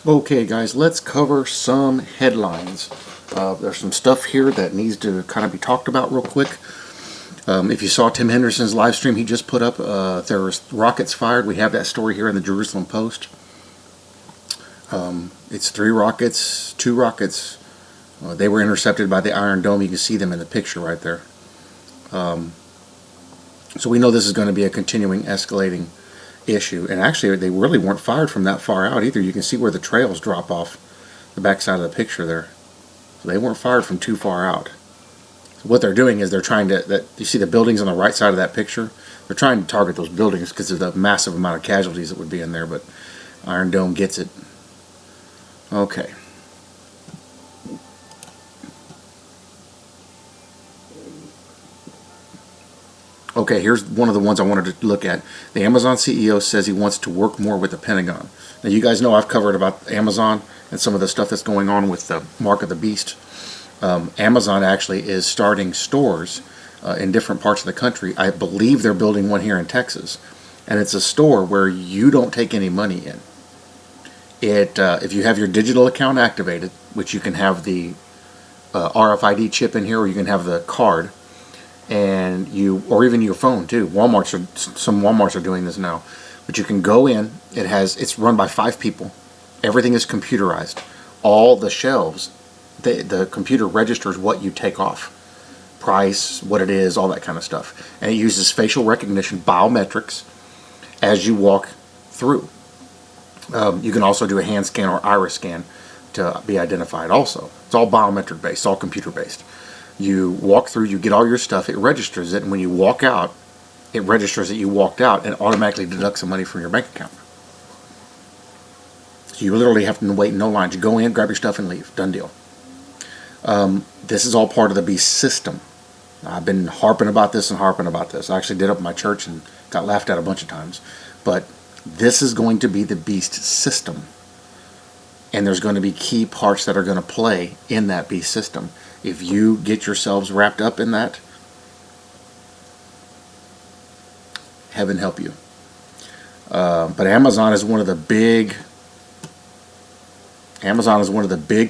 Okay, guys, let's cover some headlines. There's some stuff here that needs to kind of be talked about real quick. If you saw Tim Henderson's live stream he just put up, there was rockets fired. We have that story here in the Jerusalem Post. It's 3 rockets, 2 rockets. They were intercepted by the Iron Dome. You can see them in the picture right there. So we know this is going to be a continuing escalating issue. And actually, they really weren't fired from that far out either. You can see where the trails drop off the backside of the picture there. So they weren't fired from too far out. So what they're doing is they're trying to, you see the buildings on the right side of that picture? They're trying to target those buildings because of the massive amount of casualties that would be in there, but Iron Dome gets it. Okay. Okay, here's one of the ones I wanted to look at. The Amazon CEO says he wants to work more with the Pentagon. Now, you guys know I've covered about Amazon and some of the stuff that's going on with the Mark of the Beast. Amazon actually is starting stores in different parts of the country. I believe they're building one here in Texas. And it's a store where you don't take any money in. If you have your digital account activated, which you can have the RFID chip in here, or you can have the card, and or even your phone too. Some Walmarts are doing this now. But you can go in. It's run by 5 people. Everything is computerized. All the shelves, the computer registers what you take off, price, what it is, all that kind of stuff. And it uses facial recognition, biometrics, as you walk through. You can also do a hand scan or iris scan to be identified also. It's all biometric based, all computer based. You walk through, you get all your stuff, it registers it, and when you walk out, it registers that you walked out and automatically deducts some money from your bank account. So you literally have to wait in no lines. You go in, grab your stuff, and leave. Done deal. This is all part of the Beast system. I've been harping about this and harping about this. I actually did it up in my church and got laughed at a bunch of times. But this is going to be the Beast system. And there's going to be key parts that are going to play in that Beast system. If you get yourselves wrapped up in that, heaven help you. But Amazon is one of the big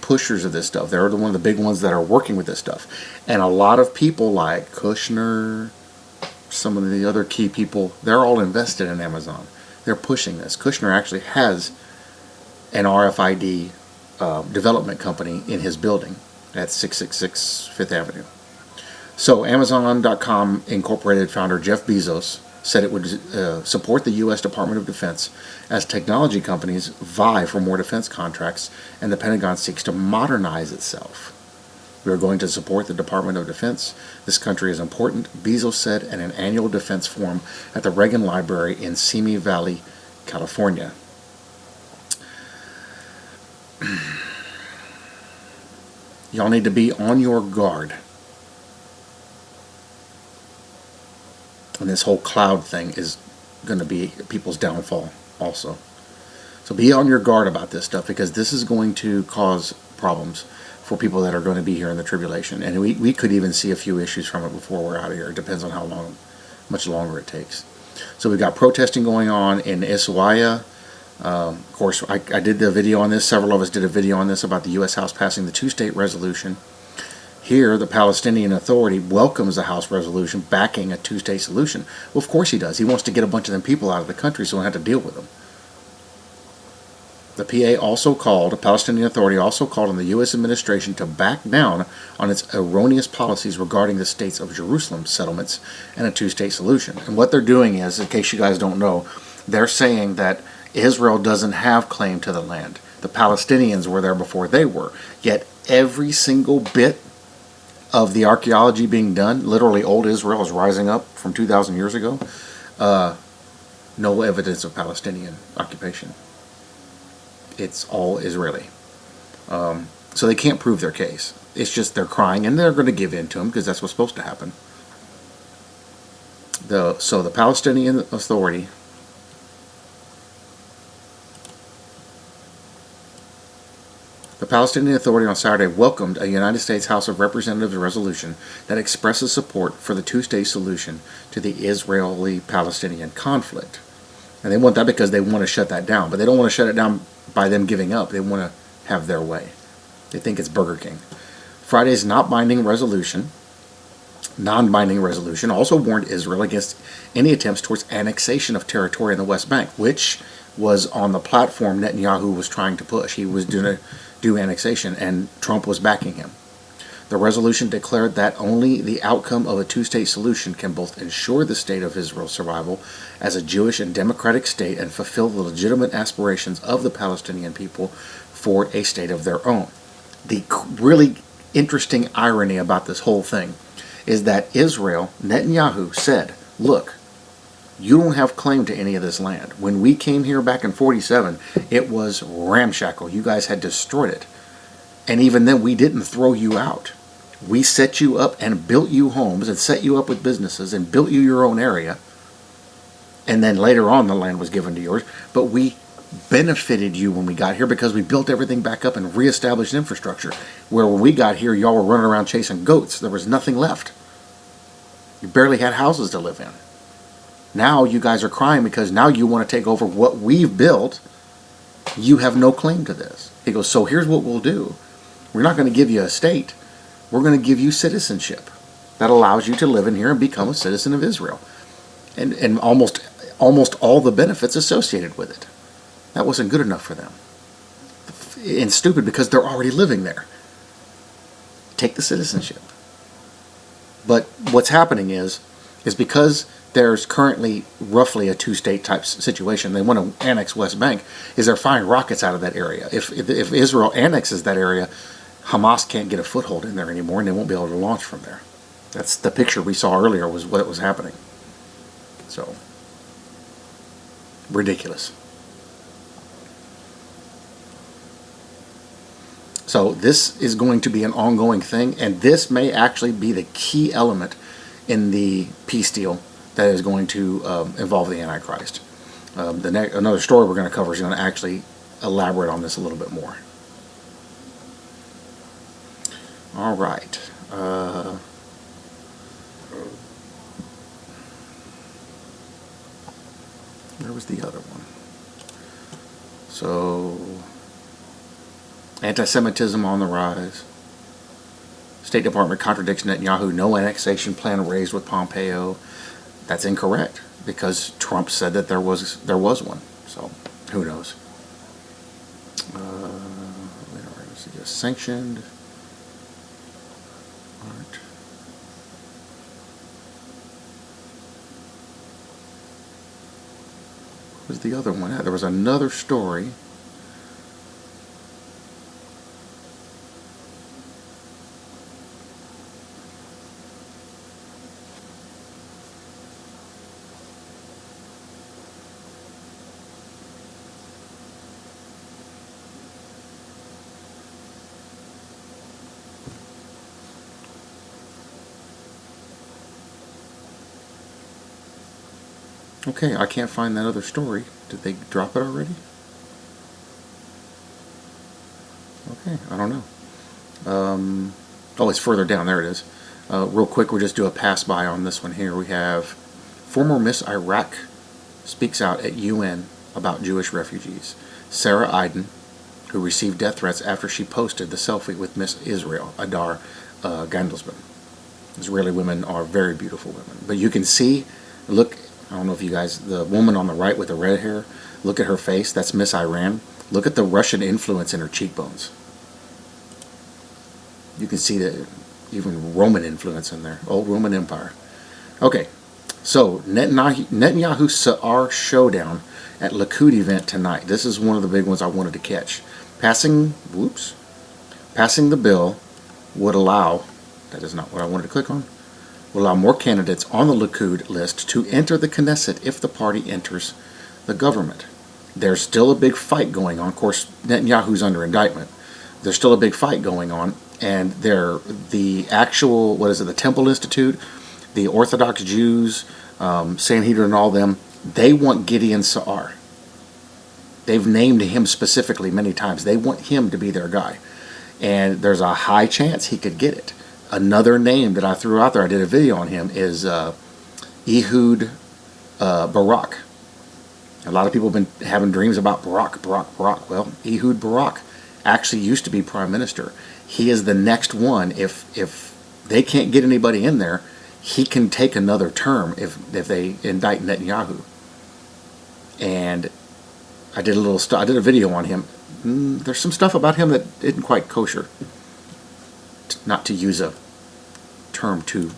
pushers of this stuff. They're one of the big ones that are working with this stuff. And a lot of people like Kushner, some of the other key people, they're all invested in Amazon. They're pushing this. Kushner actually has an RFID development company in his building at 666 Fifth Avenue. So Amazon.com Incorporated founder Jeff Bezos said it would support the U.S. Department of Defense as technology companies vie for more defense contracts and the Pentagon seeks to modernize itself. We are going to support the Department of Defense. This country is important, Bezos said in an annual defense forum at the Reagan Library in Simi Valley, California. Y'all need to be on your guard. And this whole cloud thing is going to be people's downfall also. So be on your guard about this stuff, because this is going to cause problems for people that are going to be here in the tribulation. And we could even see a few issues from it before we're out of here. It depends on how much longer it takes. So we've got protesting going on in Iswaya. Of course, I did the video on this. Several of us did a video on this about the U.S. House passing the 2-state resolution. Here, the Palestinian Authority welcomes the House resolution backing a 2-state solution. Well, of course he does. He wants to get a bunch of them people out of the country so we don't have to deal with them. The Palestinian Authority also called on the U.S. administration to back down on its erroneous policies regarding the states of Jerusalem settlements and a 2-state solution. And what they're doing is, in case you guys don't know, they're saying that Israel doesn't have claim to the land. The Palestinians were there before they were. Yet every single bit of the archaeology being done, literally old Israel is rising up from 2,000 years ago, no evidence of Palestinian occupation. It's all Israeli. So they can't prove their case. It's just they're crying, and they're going to give in to them because that's what's supposed to happen. So the Palestinian Authority on Saturday welcomed a United States House of Representatives resolution that expresses support for the 2-state solution to the Israeli-Palestinian conflict. And they want that because they want to shut that down. But they don't want to shut it down by them giving up. They want to have their way. They think it's Burger King. Friday's non-binding resolution also warned Israel against any attempts towards annexation of territory in the West Bank, which was on the platform Netanyahu was trying to push. He was going to do annexation, and Trump was backing him. The resolution declared that only the outcome of a two-state solution can both ensure the state of Israel's survival as a Jewish and democratic state and fulfill the legitimate aspirations of the Palestinian people for a state of their own. The really interesting irony about this whole thing is that Israel, Netanyahu, said, look, you don't have claim to any of this land. When we came here back in 47, it was ramshackle. You guys had destroyed it. And even then, we didn't throw you out. We set you up and built you homes and set you up with businesses and built you your own area. And then later on, the land was given to yours. But we benefited you when we got here because we built everything back up and reestablished infrastructure. Where when we got here, y'all were running around chasing goats. There was nothing left. You barely had houses to live in. Now you guys are crying because now you want to take over what we've built. You have no claim to this. He goes, so here's what we'll do. We're not going to give you a state. We're going to give you citizenship that allows you to live in here and become a citizen of Israel. And almost all the benefits associated with it. That wasn't good enough for them. And stupid because they're already living there. Take the citizenship. But what's happening is because there's currently roughly a two-state type situation, they want to annex West Bank, is they're firing rockets out of that area. If Israel annexes that area, Hamas can't get a foothold in there anymore, and they won't be able to launch from there. That's the picture we saw earlier was what was happening. So, ridiculous. So this is going to be an ongoing thing, and this may actually be the key element in the peace deal that is going to involve the Antichrist. Another story we're going to cover is going to actually elaborate on this a little bit more. All right. Where was the other one? So, anti-Semitism on the rise. State Department contradicts Netanyahu, no annexation plan raised with Pompeo. That's incorrect because Trump said that there was one. So, who knows? Sanctioned. Art. What was the other one? There was another story. Okay, I can't find that other story. Did they drop it already? Okay, I don't know. Oh, it's further down. There it is. Real quick, we'll just do a pass-by on this one here. We have former Miss Iraq speaks out at UN about Jewish refugees. Sarah Iden, who received death threats after she posted the selfie with Miss Israel, Adar Gandelsman. Israeli women are very beautiful women. But you can see, look, I don't know if you guys, the woman on the right with the red hair, look at her face. That's Miss Iran. Look at the Russian influence in her cheekbones. You can see the even Roman influence in there. Old Roman Empire. Okay, so Netanyahu Sa'ar showdown at Likud event tonight. This is one of the big ones I wanted to catch. Passing the bill would allow, that is not what I wanted to click on, will allow more candidates on the Likud list to enter the Knesset if the party enters the government. There's still a big fight going on. Of course, Netanyahu's under indictment. There's still a big fight going on, and the actual, the Temple Institute, the Orthodox Jews, Sanhedrin and all them, they want Gideon Sa'ar. They've named him specifically many times. They want him to be their guy. And there's a high chance he could get it. Another name that I threw out there, I did a video on him, is Ehud Barak. A lot of people have been having dreams about Barak. Well, Ehud Barak actually used to be prime minister. He is the next one. If they can't get anybody in there, he can take another term if they indict Netanyahu. And I did a video on him. There's some stuff about him that isn't quite kosher. Not to use a term too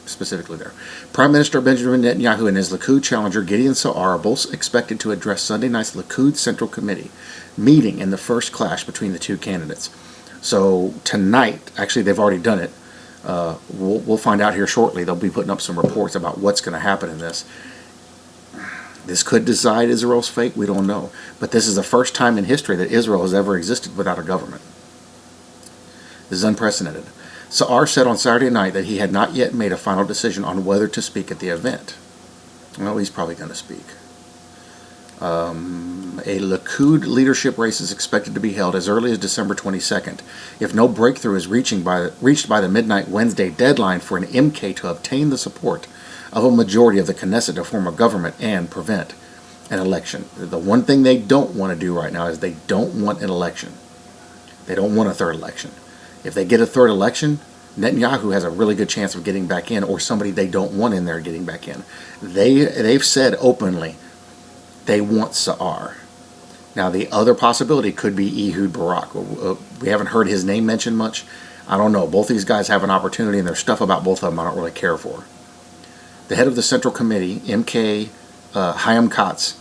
specifically there. Prime Minister Benjamin Netanyahu and his Likud challenger Gideon Sa'ar are both expected to address Sunday night's Likud Central Committee meeting in the first clash between the two candidates. So tonight, actually they've already done it. We'll find out here shortly. They'll be putting up some reports about what's going to happen in this. This could decide Israel's fate. We don't know. But this is the first time in history that Israel has ever existed without a government. This is unprecedented. Sa'ar said on Saturday night that he had not yet made a final decision on whether to speak at the event. Well, he's probably going to speak. A Likud leadership race is expected to be held as early as December 22nd. If no breakthrough is reached by the midnight Wednesday deadline for an MK to obtain the support of a majority of the Knesset to form a government and prevent an election. The one thing they don't want to do right now is they don't want an election. They don't want a third election. If they get a third election, Netanyahu has a really good chance of getting back in, or somebody they don't want in there getting back in. They've said openly they want Sa'ar. Now the other possibility could be Ehud Barak. We haven't heard his name mentioned much. I don't know. Both these guys have an opportunity, and there's stuff about both of them I don't really care for. The head of the Central Committee, MK Chaim Katz,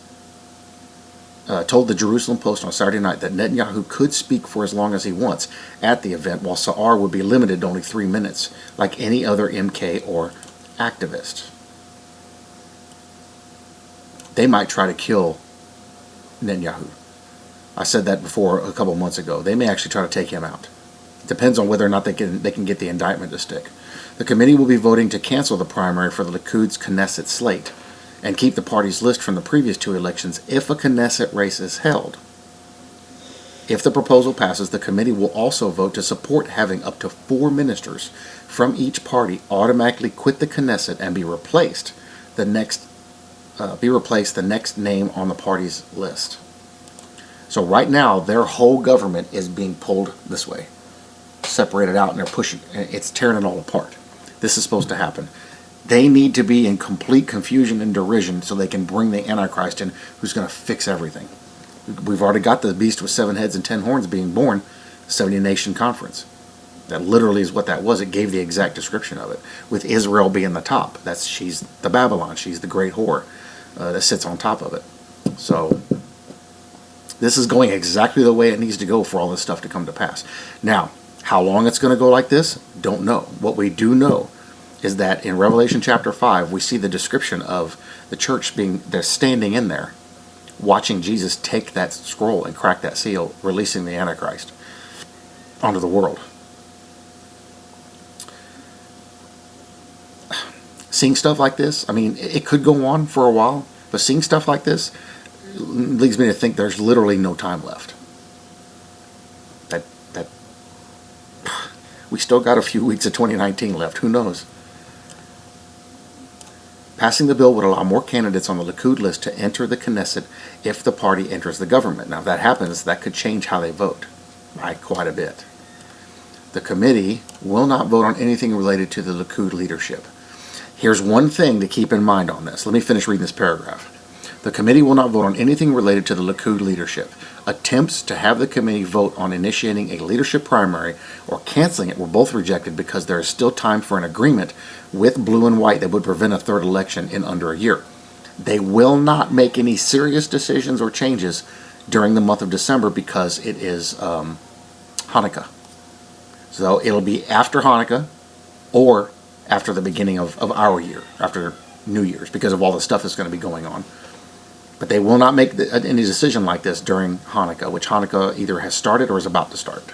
told the Jerusalem Post on Saturday night that Netanyahu could speak for as long as he wants at the event, while Sa'ar would be limited to only 3 minutes, like any other MK or activist. They might try to kill Netanyahu. I said that before a couple months ago. They may actually try to take him out. It depends on whether or not they can get the indictment to stick. The committee will be voting to cancel the primary for the Likud's Knesset slate and keep the party's list from the previous two elections if a Knesset race is held. If the proposal passes, the committee will also vote to support having up to 4 ministers from each party automatically quit the Knesset and be replaced the next name on the party's list. So right now, their whole government is being pulled this way, separated out, and they're pushing. It's tearing it all apart. This is supposed to happen. They need to be in complete confusion and derision so they can bring the Antichrist in, who's going to fix everything. We've already got the beast with 7 heads and 10 horns being born, 70-nation conference. That literally is what that was. It gave the exact description of it, with Israel being the top. She's the Babylon. She's the great whore that sits on top of it. So this is going exactly the way it needs to go for all this stuff to come to pass. Now, how long it's going to go like this, don't know. What we do know is that in Revelation chapter 5, we see the description of the church they're standing in there, watching Jesus take that scroll and crack that seal, releasing the Antichrist onto the world. Seeing stuff like this, I mean, it could go on for a while, but seeing stuff like this leads me to think there's literally no time left. We still got a few weeks of 2019 left. Who knows? Passing the bill would allow more candidates on the Likud list to enter the Knesset if the party enters the government. Now, if that happens, that could change how they vote by quite a bit. The committee will not vote on anything related to the Likud leadership. Here's one thing to keep in mind on this. Let me finish reading this paragraph. The committee will not vote on anything related to the Likud leadership. Attempts to have the committee vote on initiating a leadership primary or canceling it were both rejected because there is still time for an agreement with blue and white that would prevent a third election in under a year. They will not make any serious decisions or changes during the month of December because it is Hanukkah. So it'll be after Hanukkah or after the beginning of our year, after New Year's, because of all the stuff that's going to be going on. But they will not make any decision like this during Hanukkah, which Hanukkah either has started or is about to start.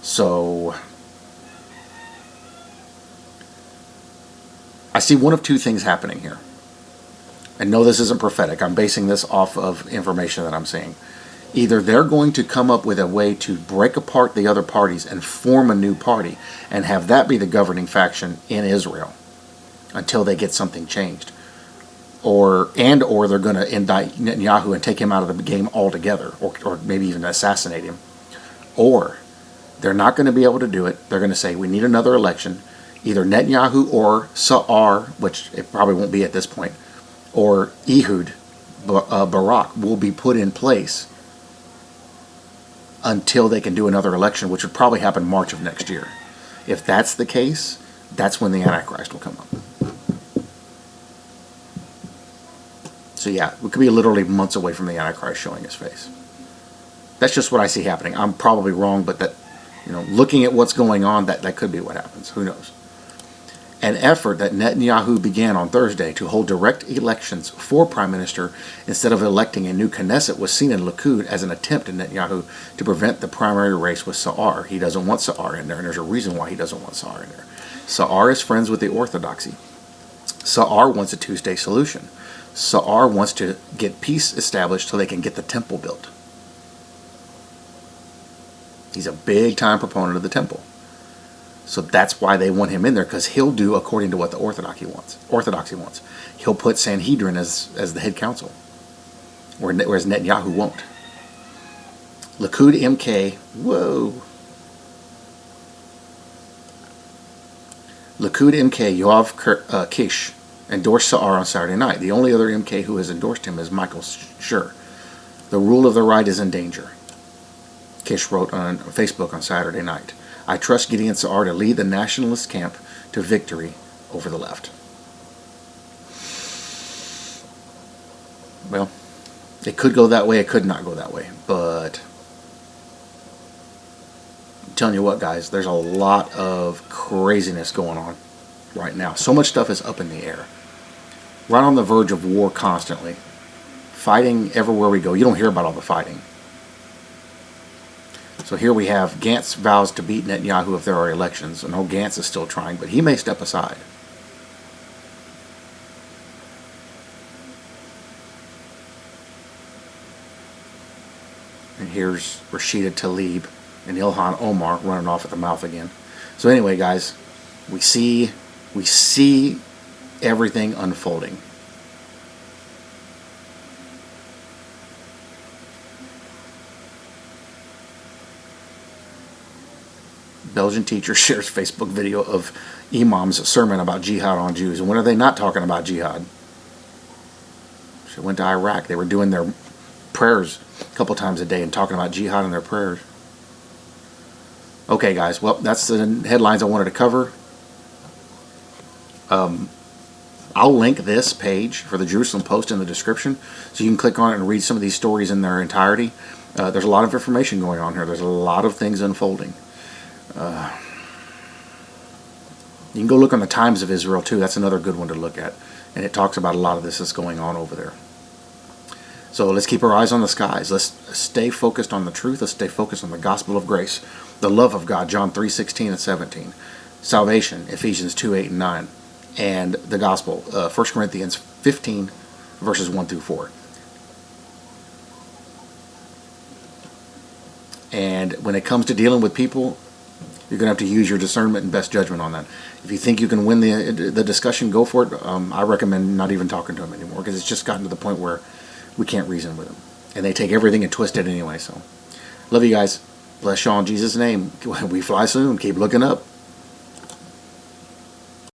So I see one of two things happening here. And no, this isn't prophetic. I'm basing this off of information that I'm seeing. Either they're going to come up with a way to break apart the other parties and form a new party and have that be the governing faction in Israel until they get something changed. or they're going to indict Netanyahu and take him out of the game altogether, or maybe even assassinate him. Or they're not going to be able to do it. They're going to say, we need another election. Either Netanyahu or Sa'ar, which it probably won't be at this point, or Ehud Barak will be put in place until they can do another election, which would probably happen March of next year. If that's the case, that's when the Antichrist will come up. So yeah, we could be literally months away from the Antichrist showing his face. That's just what I see happening. I'm probably wrong, but that, looking at what's going on, that could be what happens. Who knows? An effort that Netanyahu began on Thursday to hold direct elections for prime minister instead of electing a new Knesset was seen in Likud as an attempt in Netanyahu to prevent the primary race with Sa'ar. He doesn't want Sa'ar in there, and there's a reason why he doesn't want Sa'ar in there. Sa'ar is friends with the Orthodoxy. Sa'ar wants a two-state solution. Sa'ar wants to get peace established so they can get the temple built. He's a big-time proponent of the temple. So that's why they want him in there, because he'll do according to what the Orthodoxy wants. He'll put Sanhedrin as the head council, whereas Netanyahu won't. Likud MK, Likud MK Yoav Kish endorsed Sa'ar on Saturday night. The only other MK who has endorsed him is Michael Schur. The rule of the right is in danger, Kish wrote on Facebook on Saturday night. I trust Gideon Sa'ar to lead the nationalist camp to victory over the left. Well, it could go that way, it could not go that way. But I'm telling you what, guys, there's a lot of craziness going on right now. So much stuff is up in the air. Right on the verge of war constantly. Fighting everywhere we go. You don't hear about all the fighting. So here we have Gantz vows to beat Netanyahu if there are elections. I know Gantz is still trying, but he may step aside. And here's Rashida Tlaib and Ilhan Omar running off at the mouth again. So anyway, guys, we see everything unfolding. Belgian teacher shares Facebook video of Imam's sermon about jihad on Jews. And when are they not talking about jihad? She went to Iraq. They were doing their prayers a couple times a day and talking about jihad in their prayers. Okay, guys. Well, that's the headlines I wanted to cover. I'll link this page for the Jerusalem Post in the description, so you can click on it and read some of these stories in their entirety. There's a lot of information going on here. There's a lot of things unfolding. You can go look on the Times of Israel too. That's another good one to look at, and it talks about a lot of this that's going on over there. So let's keep our eyes on the skies. Let's stay focused on the truth. Let's stay focused on the gospel of grace, the love of God, John 3:16 and 17, salvation, Ephesians 2:8 and 9, and the gospel, 1 Corinthians 15 verses 1 through 4. And when it comes to dealing with people, you're going to have to use your discernment and best judgment on that. If you think you can win the discussion, go for it. I recommend not even talking to them anymore, because it's just gotten to the point where we can't reason with them. And they take everything and twist it anyway. So, love you guys. Bless y'all in Jesus' name. We fly soon. Keep looking up.